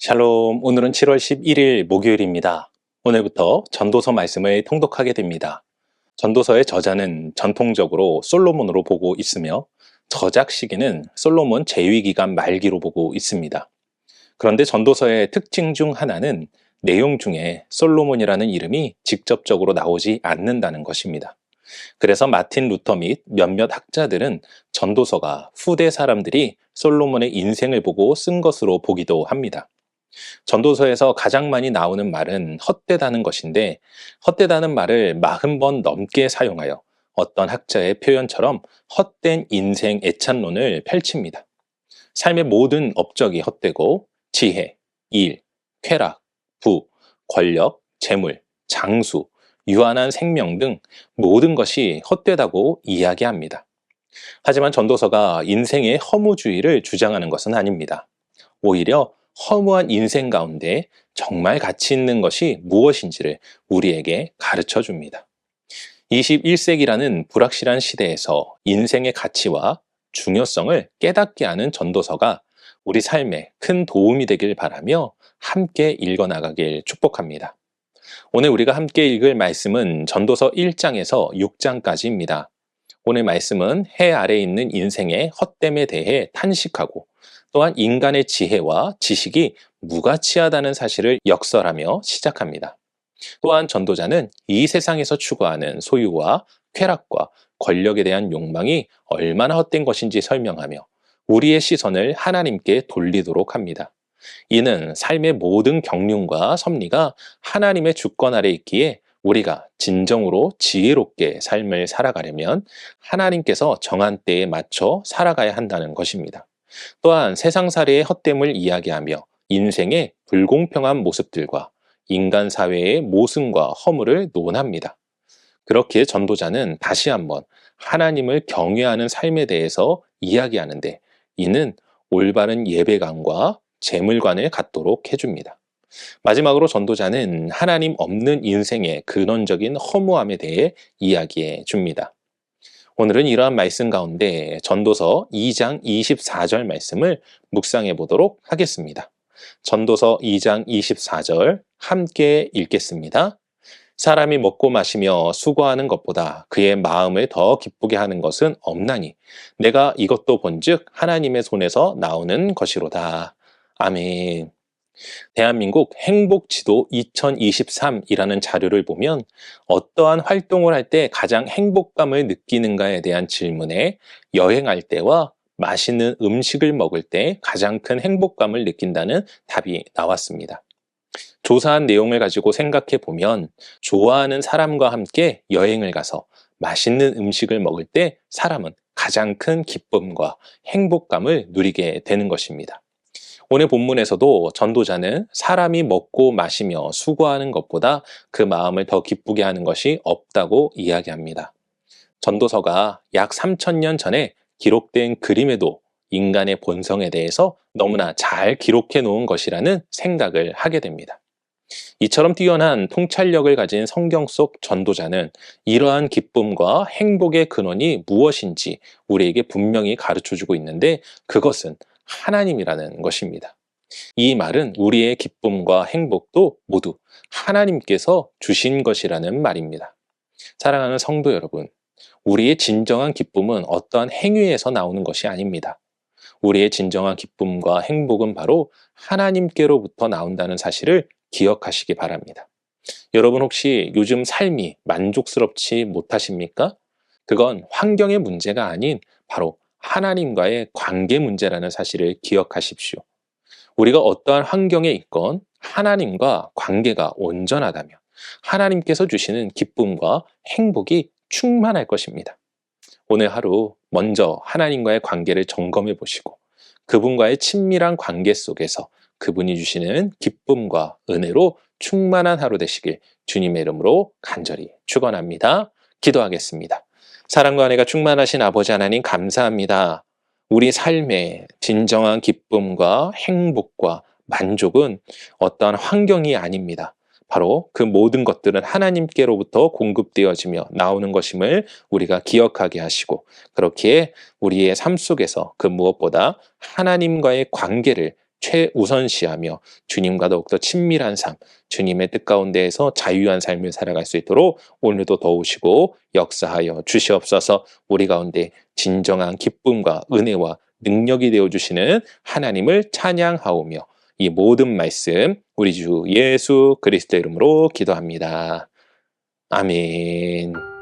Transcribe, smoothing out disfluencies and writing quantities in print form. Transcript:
샬롬, 오늘은 7월 11일 목요일입니다. 오늘부터 전도서 말씀을 통독하게 됩니다. 전도서의 저자는 전통적으로 솔로몬으로 보고 있으며 저작 시기는 솔로몬 재위기간 말기로 보고 있습니다. 그런데 전도서의 특징 중 하나는 내용 중에 솔로몬이라는 이름이 직접적으로 나오지 않는다는 것입니다. 그래서 마틴 루터 및 몇몇 학자들은 전도서가 후대 사람들이 솔로몬의 인생을 보고 쓴 것으로 보기도 합니다. 전도서에서 가장 많이 나오는 말은 헛되다는 것인데, 헛되다는 말을 40번 넘게 사용하여 어떤 학자의 표현처럼 헛된 인생 애찬론을 펼칩니다. 삶의 모든 업적이 헛되고 지혜, 일, 쾌락, 부, 권력, 재물, 장수, 유한한 생명 등 모든 것이 헛되다고 이야기합니다. 하지만 전도서가 인생의 허무주의를 주장하는 것은 아닙니다. 오히려 허무한 인생 가운데 정말 가치 있는 것이 무엇인지를 우리에게 가르쳐 줍니다. 21세기라는 불확실한 시대에서 인생의 가치와 중요성을 깨닫게 하는 전도서가 우리 삶에 큰 도움이 되길 바라며 함께 읽어나가길 축복합니다. 오늘 우리가 함께 읽을 말씀은 전도서 1장에서 6장까지입니다. 오늘 말씀은 해 아래에 있는 인생의 헛됨에 대해 탄식하고 또한 인간의 지혜와 지식이 무가치하다는 사실을 역설하며 시작합니다. 또한 전도자는 이 세상에서 추구하는 소유와 쾌락과 권력에 대한 욕망이 얼마나 헛된 것인지 설명하며 우리의 시선을 하나님께 돌리도록 합니다. 이는 삶의 모든 경륜과 섭리가 하나님의 주권 아래 있기에 우리가 진정으로 지혜롭게 삶을 살아가려면 하나님께서 정한 때에 맞춰 살아가야 한다는 것입니다. 또한 세상살이의 헛됨을 이야기하며 인생의 불공평한 모습들과 인간 사회의 모순과 허물을 논합니다. 그렇게 전도자는 다시 한번 하나님을 경외하는 삶에 대해서 이야기하는데 이는 올바른 예배관과 재물관을 갖도록 해줍니다. 마지막으로 전도자는 하나님 없는 인생의 근원적인 허무함에 대해 이야기해 줍니다. 오늘은 이러한 말씀 가운데 전도서 2장 24절 말씀을 묵상해 보도록 하겠습니다. 전도서 2장 24절 함께 읽겠습니다. 사람이 먹고 마시며 수고하는 것보다 그의 마음을 더 기쁘게 하는 것은 없나니 내가 이것도 본즉 하나님의 손에서 나오는 것이로다. 아멘. 대한민국 행복지도 2023이라는 자료를 보면 어떠한 활동을 할 때 가장 행복감을 느끼는가에 대한 질문에 여행할 때와 맛있는 음식을 먹을 때 가장 큰 행복감을 느낀다는 답이 나왔습니다. 조사한 내용을 가지고 생각해 보면 좋아하는 사람과 함께 여행을 가서 맛있는 음식을 먹을 때 사람은 가장 큰 기쁨과 행복감을 누리게 되는 것입니다. 오늘 본문에서도 전도자는 사람이 먹고 마시며 수고하는 것보다 그 마음을 더 기쁘게 하는 것이 없다고 이야기합니다. 전도서가 약 3000년 전에 기록된 그림에도 인간의 본성에 대해서 너무나 잘 기록해 놓은 것이라는 생각을 하게 됩니다. 이처럼 뛰어난 통찰력을 가진 성경 속 전도자는 이러한 기쁨과 행복의 근원이 무엇인지 우리에게 분명히 가르쳐주고 있는데 그것은 하나님이라는 것입니다. 이 말은 우리의 기쁨과 행복도 모두 하나님께서 주신 것이라는 말입니다. 사랑하는 성도 여러분, 우리의 진정한 기쁨은 어떠한 행위에서 나오는 것이 아닙니다. 우리의 진정한 기쁨과 행복은 바로 하나님께로부터 나온다는 사실을 기억하시기 바랍니다. 여러분 혹시 요즘 삶이 만족스럽지 못하십니까? 그건 환경의 문제가 아닌 바로 하나님과의 관계 문제라는 사실을 기억하십시오. 우리가 어떠한 환경에 있건 하나님과 관계가 온전하다면 하나님께서 주시는 기쁨과 행복이 충만할 것입니다. 오늘 하루 먼저 하나님과의 관계를 점검해 보시고 그분과의 친밀한 관계 속에서 그분이 주시는 기쁨과 은혜로 충만한 하루 되시길 주님의 이름으로 간절히 축원합니다. 기도하겠습니다. 사랑과 은혜가 충만하신 아버지 하나님 감사합니다. 우리 삶의 진정한 기쁨과 행복과 만족은 어떠한 환경이 아닙니다. 바로 그 모든 것들은 하나님께로부터 공급되어지며 나오는 것임을 우리가 기억하게 하시고 그렇기에 우리의 삶 속에서 그 무엇보다 하나님과의 관계를 최우선시하며 주님과 더욱더 친밀한 삶, 주님의 뜻 가운데에서 자유한 삶을 살아갈 수 있도록 오늘도 도우시고 역사하여 주시옵소서. 우리 가운데 진정한 기쁨과 은혜와 능력이 되어주시는 하나님을 찬양하오며 이 모든 말씀 우리 주 예수 그리스도 이름으로 기도합니다. 아멘.